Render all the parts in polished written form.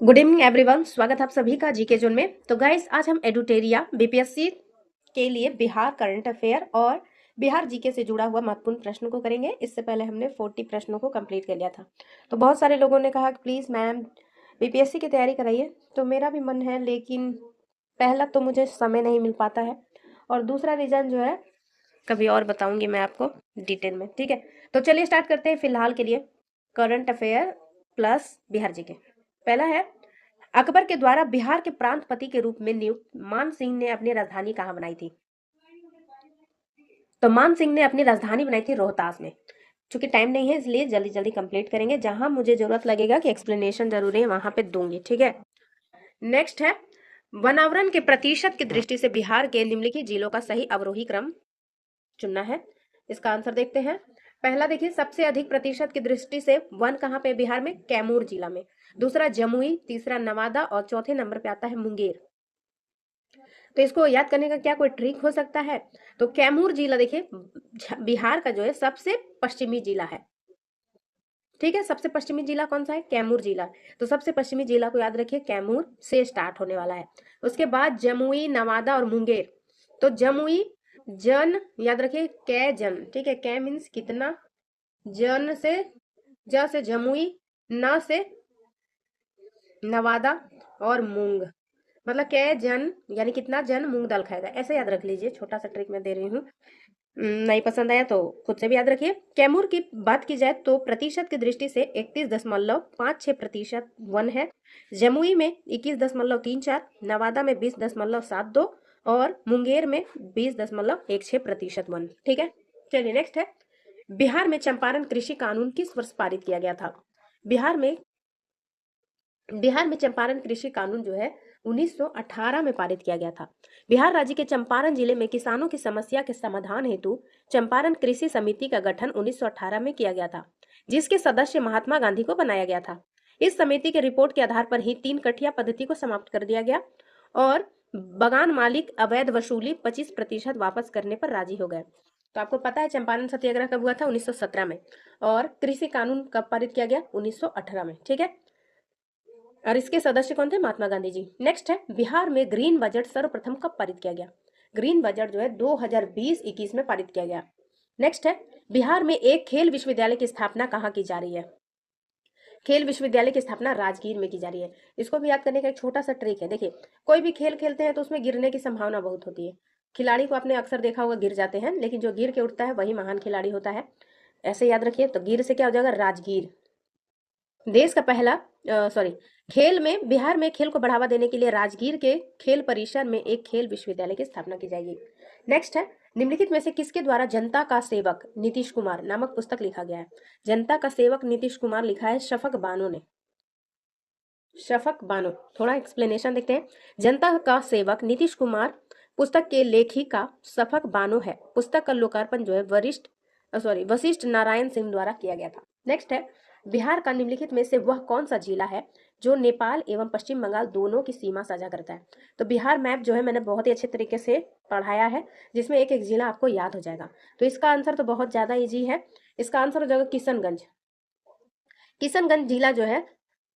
Good evening everyone, स्वागत है आप सभी का जीके जोन में। तो गाइस, आज हम एडुटेरिया बीपीएससी के लिए बिहार करंट अफेयर और बिहार जीके से जुड़ा हुआ महत्वपूर्ण प्रश्नों को करेंगे। इससे पहले हमने 40 प्रश्नों को कंप्लीट कर लिया था। तो बहुत सारे लोगों ने कहा कि प्लीज़ मैम बीपीएससी की तैयारी कराइए। तो मेरा भी मन है, लेकिन पहला तो मुझे समय नहीं मिल पाता है, और दूसरा रीज़न जो है कभी और बताऊंगी मैं आपको डिटेल में। ठीक है, तो चलिए स्टार्ट करते हैं। फिलहाल के लिए current affair plus Bihar GK. पहला है, अकबर के द्वारा बिहार के प्रांतपति के रूप में नियुक्त मान सिंह ने अपनी राजधानी कहाँ बनाई थी? तो मान सिंह ने अपनी राजधानी बनाई थी रोहतास में। चूंकि टाइम नहीं है इसलिए जल्दी जल्दी कंप्लीट करेंगे। जहां मुझे जरूरत लगेगा कि एक्सप्लेनेशन जरूरी है वहां पे दूंगी। ठीक है, नेक्स्ट है, वनावरण के प्रतिशत की दृष्टि से बिहार के निम्नलिखित जिलों का सही अवरोही क्रम चुनना है। इसका आंसर देखते हैं। पहला देखिए, सबसे अधिक प्रतिशत की दृष्टि से वन कहाँ पे? बिहार में कैमूर जिला में। दूसरा जमुई, तीसरा नवादा, और चौथे नंबर पे आता है मुंगेर। तो इसको याद करने का क्या कोई ट्रिक हो सकता है? तो कैमूर जिला देखिए, बिहार का जो है सबसे पश्चिमी जिला है। ठीक है, सबसे पश्चिमी जिला कौन सा है? कैमूर जिला। तो सबसे पश्चिमी जिला को याद रखिए, कैमूर से स्टार्ट होने वाला है। उसके बाद जमुई, नवादा और मुंगेर। तो जमुई, जन याद रखिए, कै जन। ठीक है, कै मीन्स कितना, जन से, ज से जमुई, न से नवादा, और मूंग मतलब कै जन यानी कितना जन मूंग दाल खाएगा, ऐसे याद रख लीजिए। छोटा सा ट्रिक मैं दे रही हूँ। नहीं पसंद आया तो खुद से भी याद रखिए। कैमूर की बात की जाए तो प्रतिशत की दृष्टि से 31.56% वन है। जमुई में 21.34, नवादा में 20.72, और मुंगेर में 20.16% वन। ठीक है, चलिए नेक्स्ट है, बिहार में चंपारण कृषि कानून किस वर्ष पारित किया गया था? बिहार में चंपारण कृषि कानून जो है 1918 में पारित किया गया था। बिहार राज्य के चंपारण जिले में किसानों की समस्या के समाधान हेतु चंपारण कृषि समिति का गठन 1918 में किया गया था, जिसके सदस्य महात्मा गांधी को बनाया गया था। इस समिति के रिपोर्ट के आधार पर ही 3 कठिया पद्धति को समाप्त कर दिया गया, और बगान मालिक अवैध वसूली 25% वापस करने पर राजी हो गए। तो आपको पता है चंपारण सत्याग्रह कब हुआ था? 1917 में। और कृषि कानून कब पारित किया गया? 1918 में। ठीक है, और इसके सदस्य कौन थे? महात्मा गांधी जी। नेक्स्ट है, बिहार में ग्रीन बजट सर्वप्रथम कब पारित किया गया? ग्रीन बजट जो है 2020-21 में पारित किया गया। नेक्स्ट है, बिहार में एक खेल विश्वविद्यालय की स्थापना कहाँ की जा रही है? खेल विश्वविद्यालय की स्थापना राजगीर में की जा रही है। इसको भी याद करने का एक छोटा सा ट्रिक है। देखिए, कोई भी खेल खेलते हैं तो उसमें गिरने की संभावना बहुत होती है। खिलाड़ी को आपने अक्सर देखा होगा गिर जाते हैं, लेकिन जो गिर के उठता है वही महान खिलाड़ी होता है। ऐसे याद रखिए। तो गिर से क्या हो जाएगा? राजगीर। देश का पहला सॉरी खेल में, बिहार में खेल को बढ़ावा देने के लिए राजगीर के खेल परिसर में एक खेल विश्वविद्यालय की स्थापना की जाएगी। नेक्स्ट है, निम्नलिखित में से किसके द्वारा जनता का सेवक नीतीश कुमार नामक पुस्तक लिखा गया है? जनता का सेवक नीतीश कुमार लिखा है शफक बानो ने। शफक बानो, थोड़ा एक्सप्लेनेशन देखते हैं। जनता का सेवक नीतीश कुमार पुस्तक के लेखिका शफक बानो है। पुस्तक का लोकार्पण जो है वशिष्ठ नारायण सिंह द्वारा किया गया था। नेक्स्ट है, बिहार का निम्नलिखित में से वह कौन सा जिला है जो नेपाल एवं पश्चिम बंगाल दोनों की सीमा साझा करता है? तो बिहार मैप जो है मैंने बहुत ही अच्छे तरीके से पढ़ाया है, जिसमें एक एक जिला आपको याद हो जाएगा। तो इसका आंसर तो बहुत ज्यादा इजी है। इसका आंसर हो जाएगा किशनगंज। किशनगंज जिला जो है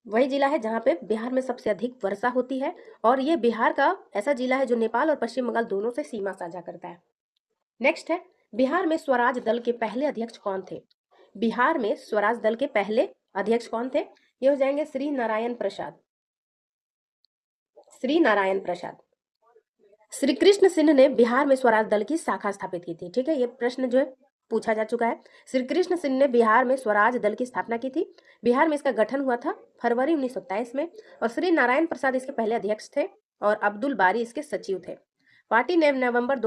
वही जिला है जहाँ पे बिहार में सबसे अधिक वर्षा होती है, और ये बिहार का ऐसा जिला है जो नेपाल और पश्चिम बंगाल दोनों से सीमा साझा करता है। नेक्स्ट है, बिहार में स्वराज दल के पहले अध्यक्ष कौन थे? बिहार में स्वराज दल के पहले अध्यक्ष कौन थे? ये हो जाएंगे श्री नारायण प्रसाद। श्री नारायण प्रसाद। श्री कृष्ण सिंह ने बिहार में स्वराज दल की शाखा स्थापित की थी। ठीक है, ये प्रश्न जो है पूछा जा चुका है। श्री कृष्ण सिंह ने बिहार में स्वराज दल की स्थापना की थी। बिहार में इसका गठन हुआ था फरवरी 1923 में, और श्री नारायण प्रसाद इसके पहले अध्यक्ष थे, और अब्दुल बारी इसके सचिव थे। पार्टी ने नवंबर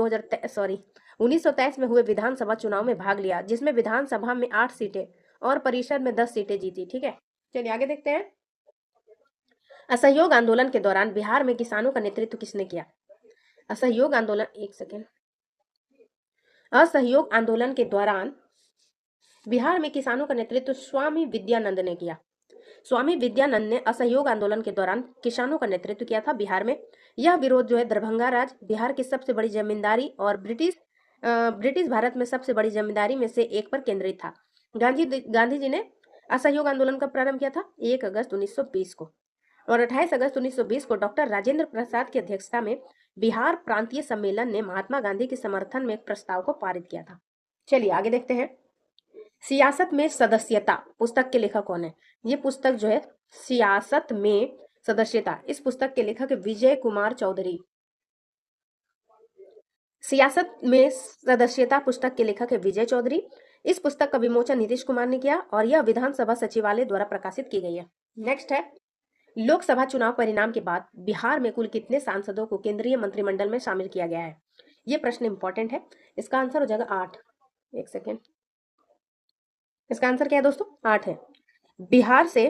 1923 में हुए विधानसभा चुनाव में भाग लिया, जिसमें विधानसभा में 8 सीटें और परिषद में 10 सीटें जीती। ठीक है, चलिए आगे देखते हैं। असहयोग आंदोलन के दौरान बिहार में किसानों का नेतृत्व किसने किया? असहयोग आंदोलन, एक सेकेंड। असहयोग आंदोलन के दौरान बिहार में किसानों का नेतृत्व स्वामी विद्यानंद ने किया। स्वामी विद्यानंद ने असहयोग आंदोलन के दौरान किसानों का नेतृत्व किया था बिहार में। यह विरोध जो है दरभंगा राज, बिहार की सबसे बड़ी जमींदारी और ब्रिटिश भारत में सबसे बड़ी जमींदारी में से एक पर केंद्रित था। गांधी जी ने असहयोग आंदोलन का प्रारंभ किया था 1 अगस्त 1920 को। और 28 अगस्त 1920 को डॉक्टर राजेंद्र प्रसाद की अध्यक्षता में बिहार प्रांतीय सम्मेलन ने महात्मा गांधी के समर्थन में एक प्रस्ताव को पारित किया था। चलिए आगे देखते हैं। सियासत में सदस्यता पुस्तक के लेखक कौन है? ये पुस्तक जो है सियासत में सदस्यता, इस पुस्तक के लेखक विजय कुमार चौधरी। सियासत में सदस्यता पुस्तक के लेखक है विजय चौधरी। इस पुस्तक का विमोचन नीतीश कुमार ने किया और यह विधानसभा सचिवालय द्वारा प्रकाशित की गई है। नेक्स्ट है, लोकसभा चुनाव परिणाम के बाद बिहार में कुल कितने सांसदों को केंद्रीय मंत्रिमंडल में शामिल किया गया है? ये प्रश्न इंपॉर्टेंट है। इसका आंसर हो जाएगा 8। एक सेकेंड, इसका आंसर क्या है दोस्तों? 8 है। बिहार से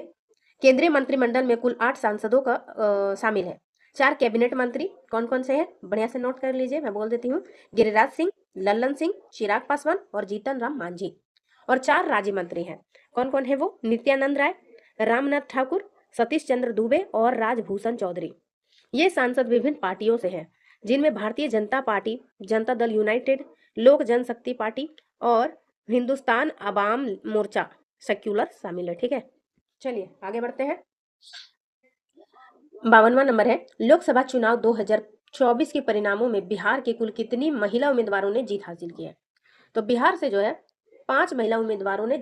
केंद्रीय मंत्रिमंडल में कुल 8 सांसदों का शामिल है। 4 कैबिनेट मंत्री कौन कौन से हैं? बढ़िया से नोट कर लीजिए, मैं बोल देती हूँ। गिरिराज सिंह, लल्लन सिंह, चिराग पासवान और जीतन राम मांझी। और 4 राज्य मंत्री हैं। कौन कौन है वो? नित्यानंद राय, रामनाथ ठाकुर, सतीश चंद्र दुबे और राजभूषण चौधरी। ये सांसद विभिन्न पार्टियों से हैं, जिनमें भारतीय जनता पार्टी, जनता दल यूनाइटेड, लोक जनशक्ति पार्टी और हिंदुस्तान अवाम मोर्चा सेक्युलर शामिल है। ठीक है, चलिए आगे बढ़ते हैं। 52वां नंबर है, लोकसभा चुनाव 2024 के परिणामों में बिहार के कुल कितनी महिला उम्मीदवारों ने जीत हासिल की है? तो बिहार से जो है 5 महिला उम्मीदवारों ने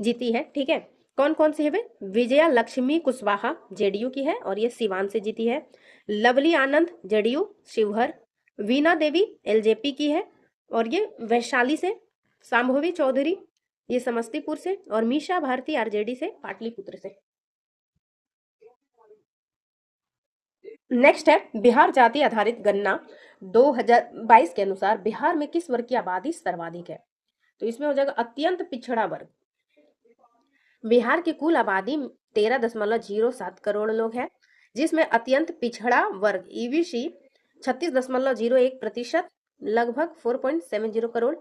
जीती है। ठीक है, कौन कौन सी है वे? विजया लक्ष्मी कुशवाहा जेडीयू की है और ये सिवान से जीती है। लवली आनंद जेडीयू शिवहर। वीणा देवी एलजेपी की है और ये वैशाली से। शांभवी चौधरी ये समस्तीपुर से और मीशा भारती आरजेडी से पाटलिपुत्र से। नेक्स्ट है, बिहार जाति आधारित गणना 2022 के अनुसार बिहार में किस वर्ग की आबादी सर्वाधिक है? तो इसमें हो जाएगा अत्यंत पिछड़ा वर्ग। बिहार की कुल आबादी 13.07 करोड़ लोग है, जिसमें अत्यंत पिछड़ा वर्ग ईबीसी 36.01%, लगभग 4.70 करोड़।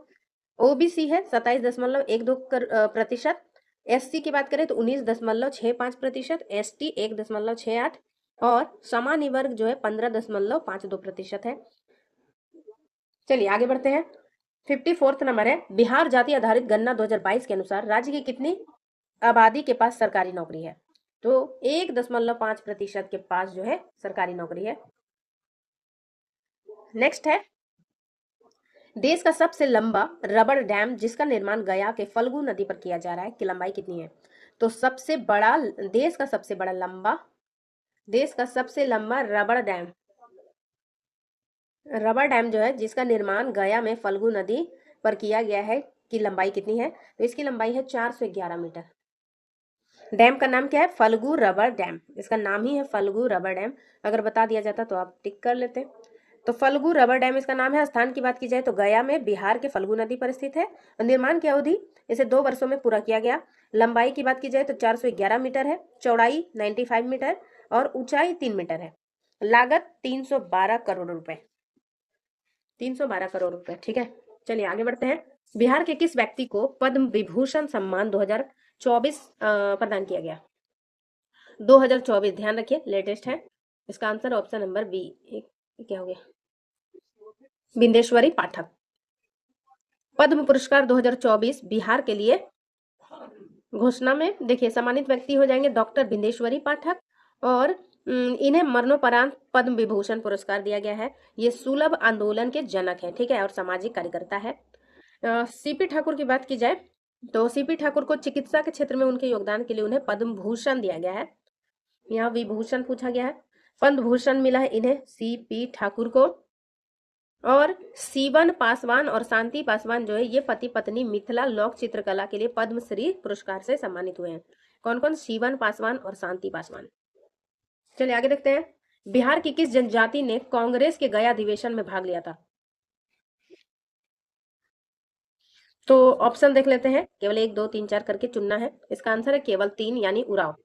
ओबीसी है 27.12%। एससी की बात करें तो 19.65%, एसटी 1.68 और सामान्य वर्ग जो है 15.52% है। चलिए आगे बढ़ते हैं। 54वां नंबर है, बिहार जाति आधारित गणना 2022 के अनुसार राज्य की कितनी आबादी के पास सरकारी नौकरी है? तो 1.5% के पास जो है सरकारी नौकरी है। नेक्स्ट है, देश का सबसे लंबा रबड़ डैम जिसका निर्माण गया के फल्गु नदी पर किया जा रहा है, की लंबाई कितनी है? तो देश का सबसे लंबा रबड़ डैम जो है जिसका निर्माण गया में फल्गु नदी पर किया गया है, की लंबाई कितनी है? तो इसकी लंबाई है 411 मीटर। डैम का नाम क्या है? फल्गु रबड़ डैम। इसका नाम ही है फल्गु रबड़ डैम। अगर बता दिया जाता तो आप टिक कर लेते। तो फल्गु रबड़ डैम इसका नाम है। स्थान की बात की जाए तो गया में बिहार के फल्गु नदी पर स्थित है। निर्माण की अवधि इसे 2 वर्षों में पूरा किया गया। लंबाई की बात की जाए तो 411 मीटर है, चौड़ाई 95 मीटर और ऊंचाई 3 मीटर है। लागत 312 करोड़ रुपए। 312 करोड़ रुपए। ठीक है, चलिए आगे बढ़ते हैं। बिहार के किस व्यक्ति को पद्म विभूषण सम्मान 2024 प्रदान किया गया? 2024 ध्यान रखिए लेटेस्ट है। इसका आंसर ऑप्शन नंबर बी। क्या हो गया? बिंदेश्वरी पाठक। पद्म पुरस्कार 2024 बिहार के लिए घोषणा में देखिए सम्मानित व्यक्ति हो जाएंगे डॉक्टर बिंदेश्वरी पाठक और इन्हें मरणोपरांत पद्म विभूषण पुरस्कार दिया गया है। ये सुलभ आंदोलन के जनक हैं। ठीक है, और सामाजिक कार्यकर्ता है। सीपी ठाकुर की बात की जाए तो सीपी ठाकुर को चिकित्सा के क्षेत्र में उनके योगदान के लिए उन्हें पद्म भूषण दिया गया है। यहाँ विभूषण पूछा गया है। पद्म भूषण मिला है इन्हें सीपी ठाकुर को। और सीवन पासवान और शांति पासवान जो है ये पति पत्नी मिथिला लोक चित्रकला के लिए पद्मश्री पुरस्कार से सम्मानित हुए हैं। कौन कौन? सीवन पासवान और शांति पासवान। चलिए आगे देखते हैं। बिहार की किस जनजाति ने कांग्रेस के गया अधिवेशन में भाग लिया था? तो ऑप्शन देख लेते हैं, केवल 1 2 3 4 करके चुनना है। इसका आंसर है केवल 3 यानी उराव।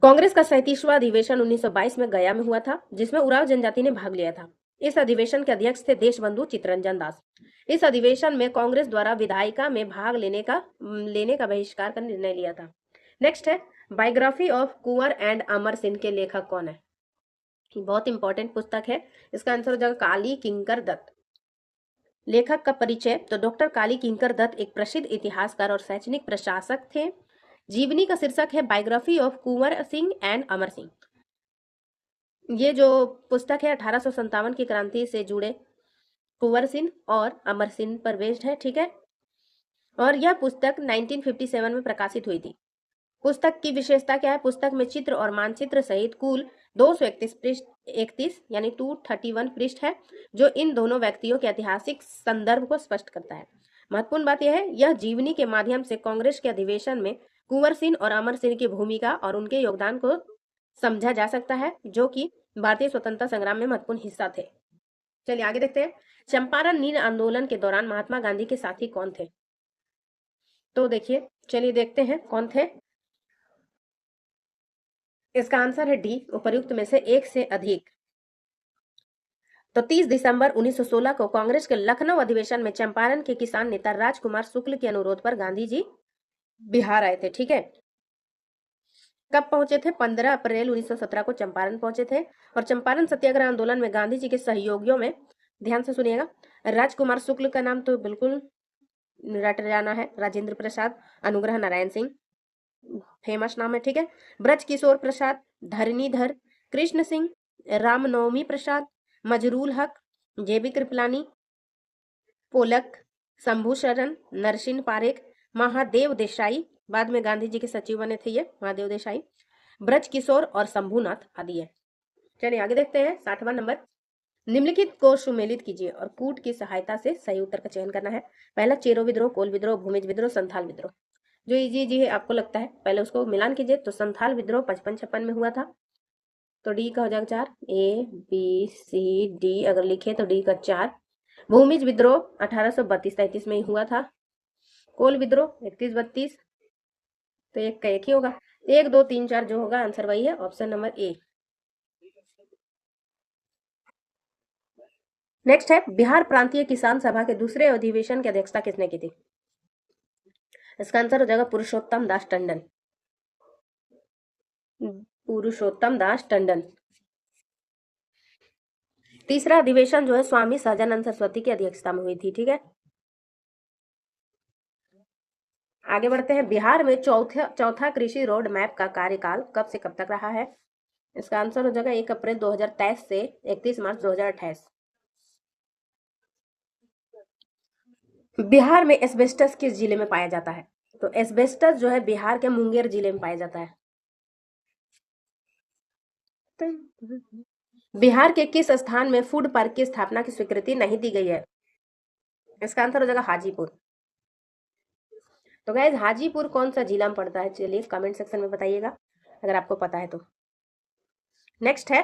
कांग्रेस का 37वां अधिवेशन 1922 में गया में हुआ था, जिसमें उराव जनजाति ने भाग लिया था। इस अधिवेशन के अध्यक्ष थे देशबंधु चित्तरंजन दास। इस अधिवेशन में कांग्रेस द्वारा विधायिका में भाग लेने का बहिष्कार का निर्णय लिया था। नेक्स्ट है, biography of Kunwar and Amar Singh के लेखक कौन है? बहुत इंपॉर्टेंट पुस्तक है। इसका आंसर हो जाएगा काली किंकर दत्त। लेखक का परिचय, तो डॉक्टर काली किंकर दत्त एक प्रसिद्ध इतिहासकार और शैक्षणिक प्रशासक थे। जीवनी का शीर्षक है biography of Kunwar Singh and Amar Singh. ये जो पुस्तक है 1857 की क्रांति से जुड़े कुंवर सिंह और अमर सिंह पर बेस्ड है, ठीक है। और यह पुस्तक 1957 में प्रकाशित हुई थी। पुस्तक की विशेषता क्या है? पुस्तक में चित्र और मानचित्र सहित कुल 231 पृष्ठ, 31 यानी 231 पृष्ठ है, जो इन दोनों व्यक्तियों के ऐतिहासिक संदर्भ को स्पष्ट करता है। महत्वपूर्ण बात यह है, यह जीवनी के माध्यम से कांग्रेस के अधिवेशन में कुंवर सिंह और अमर सिंह की भूमिका और उनके योगदान को समझा जा सकता है, जो कि भारतीय स्वतंत्रता संग्राम में महत्वपूर्ण हिस्सा थे। चलिए आगे देखते हैं। चंपारण नील आंदोलन के दौरान महात्मा गांधी के साथी कौन थे? तो देखिए, चलिए देखते हैं कौन थे। इसका आंसर है डी, उपर्युक्त में से एक से अधिक। तो 30 दिसंबर 1916 को कांग्रेस के लखनऊ अधिवेशन में चंपारण के किसान नेता राजकुमार शुक्ल के अनुरोध पर गांधी जी बिहार आए थे, ठीक है। कब पहुंचे थे? 15 अप्रैल 1917 को चंपारण पहुंचे थे। और चंपारण सत्याग्रह आंदोलन में गांधी जी के सहयोगियों में, ध्यान से सुनिएगा, राजकुमार शुक्ल का नाम तो बिल्कुल रट जाना है, राजेंद्र प्रसाद, अनुग्रह नारायण सिंह, फेमस नाम है, ठीक है। ब्रज किशोर प्रसाद, धरणीधर, कृष्ण सिंह, रामनवमी प्रसाद, मजरूल हक, जेबी कृपलानी, पोलक, शंभू शरण, नरसिंह पारेख, महादेव देसाई, बाद में गांधी जी के सचिव बने थे ये महादेव देसाई, ब्रज किशोर और शंभूनाथ आदि है। चलिए आगे देखते हैं। 60वां नंबर, निम्नलिखित को सुमेलित कीजिए और कूट की सहायता से सही उत्तर का चयन करना है। पहला चेरो विद्रोह, कोल विद्रोह, भूमिज विद्रोह, संथाल विद्रोह। जो इजी है आपको लगता है, पहले उसको मिलान कीजिए। तो संथाल विद्रोह 55-56 में हुआ था, तो डी का हो जाएगा 4। ए बी सी डी अगर लिखे तो डी का 4। भूमिज विद्रोह 1832-33 में ही हुआ था। कोल विद्रोह 31-32, तो एक का एक ही होगा। 1 2 3 4 जो होगा आंसर वही है, ऑप्शन नंबर ए। नेक्स्ट है, बिहार प्रांतीय किसान सभा के दूसरे अधिवेशन की अध्यक्षता किसने की थी? इसका आंसर हो जाएगा पुरुषोत्तम दास टंडन। पुरुषोत्तम दास टंडन। तीसरा अधिवेशन जो है स्वामी सहजानंद सरस्वती की अध्यक्षता में हुई थी, ठीक है। आगे बढ़ते हैं। बिहार में चौथा कृषि रोड मैप का कार्यकाल कब से कब तक रहा है? इसका आंसर हो जाएगा 1 अप्रैल 2023 से 31 मार्च 2028। बिहार में एस्बेस्टस किस जिले में पाया जाता है? तो एस्बेस्टस जो है बिहार के मुंगेर जिले में पाया जाता है। बिहार के किस स्थान में फूड पार्क की स्थापना की स्वीकृति नहीं दी गई है? इसका आंसर हो जाएगा हाजीपुर। तो गाइस हाजीपुर कौन सा जिला में पड़ता है? चलिए कमेंट सेक्शन में बताइएगा अगर आपको पता है तो। नेक्स्ट है,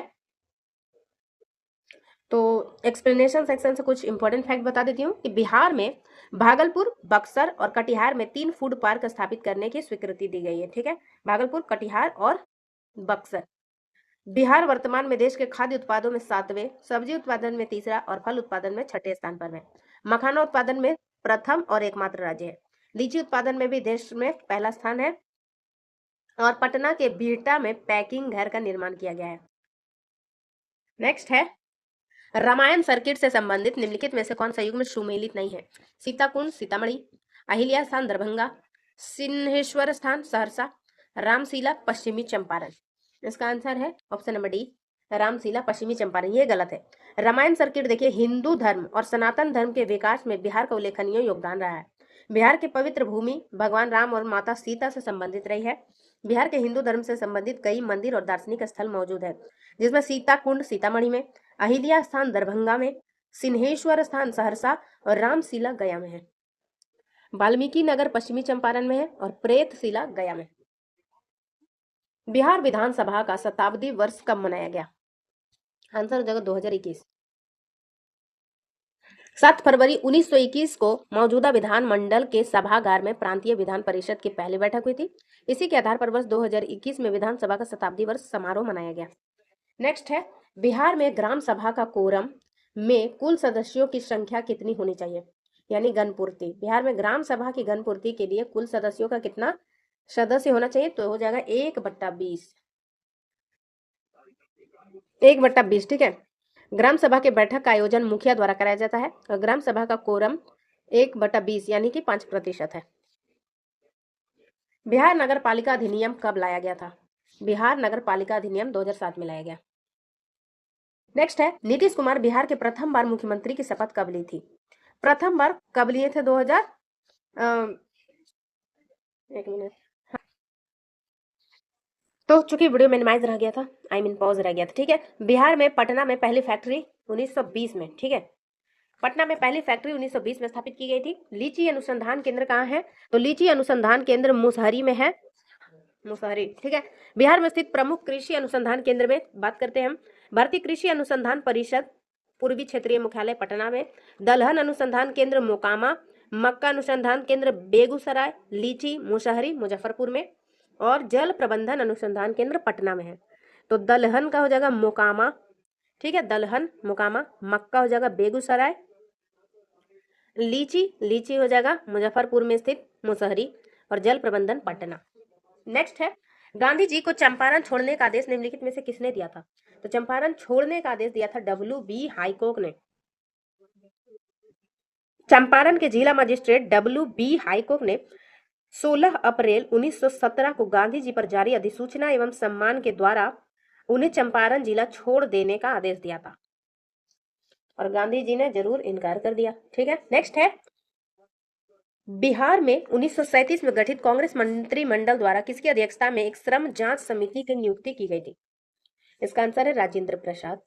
तो एक्सप्लेनेशन सेक्शन से कुछ इंपॉर्टेंट फैक्ट बता देती हूँ कि बिहार में भागलपुर, बक्सर और कटिहार में 3 फूड पार्क स्थापित करने की स्वीकृति दी गई है, ठीक है। भागलपुर, कटिहार और बक्सर। बिहार वर्तमान में देश के खाद्य उत्पादों में 7वें, सब्जी उत्पादन में 3रा और फल उत्पादन में 6ठे स्थान पर है। मखाना उत्पादन में प्रथम और एकमात्र राज्य है। लीची उत्पादन में भी देश में पहला स्थान है। और पटना के बिहटा में पैकिंग घर का निर्माण किया गया है। नेक्स्ट है, रामायण सर्किट से संबंधित निम्नलिखित में से कौन सा युग में सुमेलित नहीं है? सीताकुंड सीतामढ़ी, अहिल्या स्थान दरभंगा, सिंहेश्वर स्थान सहरसा, रामशीला पश्चिमी चंपारण। इसका आंसर है ऑप्शन नंबर डी, रामशीला पश्चिमी चंपारण। ये गलत है। रामायण सर्किट देखिए, हिंदू धर्म और सनातन धर्म के विकास में बिहार का उल्लेखनीय योगदान रहा है। बिहार की पवित्र भूमि भगवान राम और माता सीता से संबंधित रही है। बिहार के हिंदू धर्म से संबंधित कई मंदिर और दार्शनिक स्थल मौजूद है, जिसमें सीता कुंड सीतामढ़ी में, अहिल्या स्थान दरभंगा में, सिंहेश्वर स्थान सहरसा और रामशिला गया में है। वाल्मीकि नगर पश्चिमी चंपारण में है और प्रेतशिला गया में। बिहार विधानसभा का शताब्दी वर्ष कब मनाया गया? आंसर हो जाएगा 2021। 7 फरवरी 1921 को मौजूदा विधानमंडल के सभागार में प्रांतीय विधान परिषद की पहली बैठक हुई थी। इसी के आधार पर वर्ष 2021 में विधानसभा का शताब्दी वर्ष समारोह मनाया गया। नेक्स्ट है, बिहार में ग्राम सभा का कोरम में कुल सदस्यों की संख्या कितनी होनी चाहिए, यानी गणपूर्ति। बिहार में ग्राम सभा की गणपूर्ति के लिए कुल सदस्यों का कितना सदस्य होना चाहिए? तो हो जाएगा 1/20, 1/20, ठीक है। ग्राम सभा के बैठक का आयोजन मुखिया द्वारा कराया जाता है और ग्राम सभा का कोरम 1/20 यानी कि 5% है। बिहार नगर पालिका अधिनियम कब लाया गया था? बिहार नगर पालिका अधिनियम 2007 में लाया गया। नेक्स्ट है, नीतीश कुमार बिहार के प्रथम बार मुख्यमंत्री की शपथ कब ली थी? प्रथम बार कब लिए थे? 2000 एक मिनट। तो चूंकि वीडियो मिनिमाइज रह गया था, आई मीन पॉज रह गया था, ठीक है। बिहार में पटना में पहली फैक्ट्री 1920 में, ठीक है। पटना में पहली फैक्ट्री 1920 में स्थापित की गई थी। लीची अनुसंधान केंद्र कहाँ है? तो लीची अनुसंधान केंद्र मुसहरी में है, मुसहरी, ठीक है। बिहार में स्थित प्रमुख कृषि अनुसंधान केंद्र में बात करते हैं हम। भारतीय कृषि अनुसंधान परिषद पूर्वी क्षेत्रीय मुख्यालय पटना में, दलहन अनुसंधान केंद्र मोकामा, मक्का अनुसंधान केंद्र बेगूसराय, लीची मुसहरी मुजफ्फरपुर में, और जल प्रबंधन अनुसंधान केंद्र पटना में है। तो दलहन का हो जाएगा मोकामा, ठीक है, दलहन मोकामा, मक्का हो जाएगा बेगूसराय, लीची हो जाएगा मुजफ्फरपुर में स्थित मुसहरी, और जल प्रबंधन पटना। नेक्स्ट है, गांधी जी को चंपारण छोड़ने का आदेश निम्नलिखित में से किसने दिया था? तो चंपारण छोड़ने का आदेश दिया था WB हाईकोक ने। चंपारण के जिला मजिस्ट्रेट WB हाईकोक ने 16 अप्रैल 1917 को गांधी जी पर जारी अधिसूचना एवं सम्मान के द्वारा उन्हें चंपारण जिला छोड़ देने का आदेश दिया था, और गांधी जी ने जरूर इनकार कर दिया, ठीक है। नेक्स्ट है, बिहार में 1937 में गठित कांग्रेस मंत्रिमंडल द्वारा किसकी अध्यक्षता में एक श्रम जांच समिति की नियुक्ति की गई थी? इसका आंसर है राजेंद्र प्रसाद।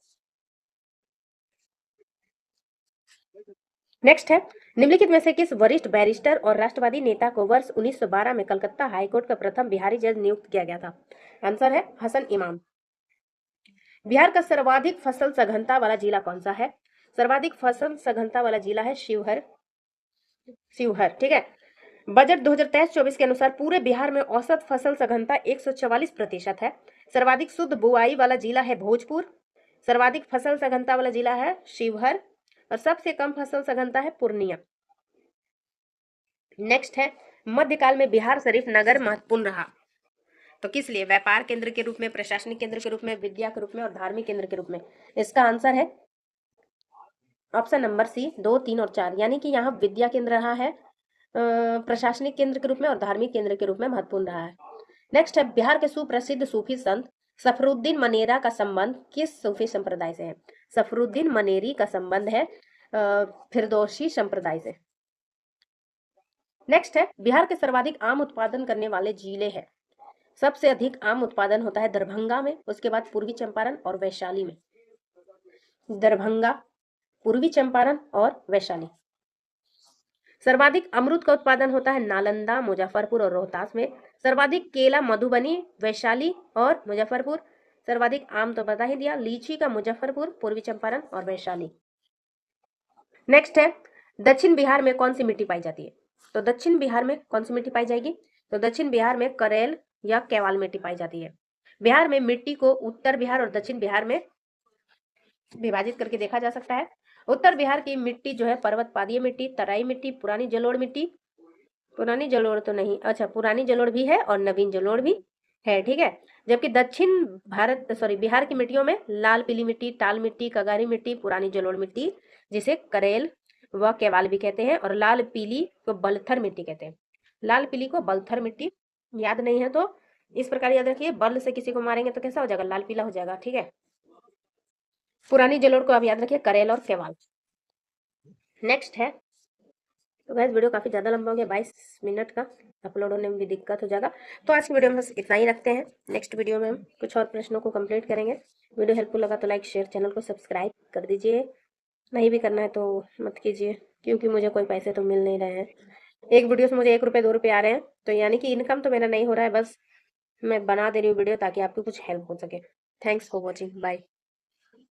नेक्स्ट है, निम्नलिखित में से किस वरिष्ठ बैरिस्टर और राष्ट्रवादी नेता को वर्ष 1912 में कलकत्ता हाईकोर्ट का प्रथम बिहारी जज नियुक्त किया गया था? आंसर है हसन इमाम। बिहार का सर्वाधिक फसल सघनता वाला जिला कौन सा है? सर्वाधिक फसल सघनता वाला जिला है शिवहर, ठीक है। बजट 2023-24 के अनुसार पूरे बिहार में औसत फसल सघनता 144% है। सर्वाधिक शुद्ध बुआई वाला जिला है भोजपुर, सर्वाधिक फसल सघनता वाला जिला है शिवहर, और सबसे कम फसल सघनता है पूर्णिया। नेक्स्ट है, मध्यकाल में बिहार शरीफ नगर महत्वपूर्ण रहा, तो किस लिए? व्यापार केंद्र के रूप में, प्रशासनिक केंद्र के रूप में, विद्या के रूप में, और धार्मिक केंद्र के रूप में। इसका आंसर है ऑप्शन नंबर सी, 2, 3 और 4, यानी कि यहाँ विद्या केंद्र रहा है, प्रशासनिक केंद्र के रूप में और धार्मिक केंद्र के रूप में महत्वपूर्ण रहा है। नेक्स्ट है, बिहार के सुप्रसिद्ध सूफी संत सफरुद्दीन मनेरा का संबंध किस सूफी संप्रदाय से है? सफरुद्दीन मनेरी का संबंध है फिरदौसी संप्रदाय से। नेक्स्ट है, बिहार के सर्वाधिक आम उत्पादन करने वाले जिले हैं। सबसे अधिक आम उत्पादन होता है दरभंगा में, उसके बाद पूर्वी चंपारण और वैशाली में। दरभंगा, पूर्वी चंपारण और वैशाली। सर्वाधिक अमरूद का उत्पादन होता है नालंदा, मुजफ्फरपुर और रोहतास में। सर्वाधिक केला मधुबनी, वैशाली और मुजफ्फरपुर। सर्वाधिक आम तो बता ही दिया, लीची का मुजफ्फरपुर, पूर्वी चंपारण और वैशाली। नेक्स्ट है, दक्षिण बिहार में कौन सी मिट्टी पाई जाती है? तो दक्षिण बिहार में कौन सी मिट्टी पाई जाएगी? तो दक्षिण बिहार में करेल या केवाल मिट्टी पाई जाती है। बिहार में मिट्टी को उत्तर बिहार और दक्षिण बिहार में विभाजित करके देखा जा सकता है। उत्तर बिहार की मिट्टी जो है पर्वत पादीय मिट्टी, तराई मिट्टी, पुरानी जलोढ़ मिट्टी, पुरानी जलोढ़ तो नहीं, अच्छा पुरानी जलोढ़ भी है और नवीन जलोढ़ भी है, ठीक है। जबकि दक्षिण बिहार की मिट्टियों में लाल पीली मिट्टी, टाल मिट्टी, कगारी मिट्टी, पुरानी जलोढ़ मिट्टी जिसे करेल व केवाल भी कहते हैं, और लाल पीली को बलथर मिट्टी कहते हैं। लाल पीली को बलथर मिट्टी, याद नहीं है तो इस प्रकार याद रखिए, बल से किसी को मारेंगे तो कैसा हो जाएगा? लाल पीला हो जाएगा, ठीक है। पुरानी जलोढ़ को आप याद रखिए करेल और केवाल। नेक्स्ट है, तो गैस वीडियो काफ़ी ज़्यादा लंबा हो गया, 22 मिनट का, अपलोड होने में भी दिक्कत हो जाएगा। तो आज की वीडियो में बस इतना ही रखते हैं। नेक्स्ट वीडियो में हम कुछ और प्रश्नों को कंप्लीट करेंगे। वीडियो हेल्पफुल लगा तो लाइक शेयर, चैनल को सब्सक्राइब कर दीजिए। नहीं भी करना है तो मत कीजिए, क्योंकि मुझे कोई पैसे तो मिल नहीं रहे हैं। एक वीडियो से मुझे 1 रुपये 2 रुपये आ रहे हैं, तो यानी कि इनकम तो मेरा नहीं हो रहा है, बस मैं बना दे रही हूँ वीडियो ताकि आपकी कुछ हेल्प हो सके। Thanks for watching, bye.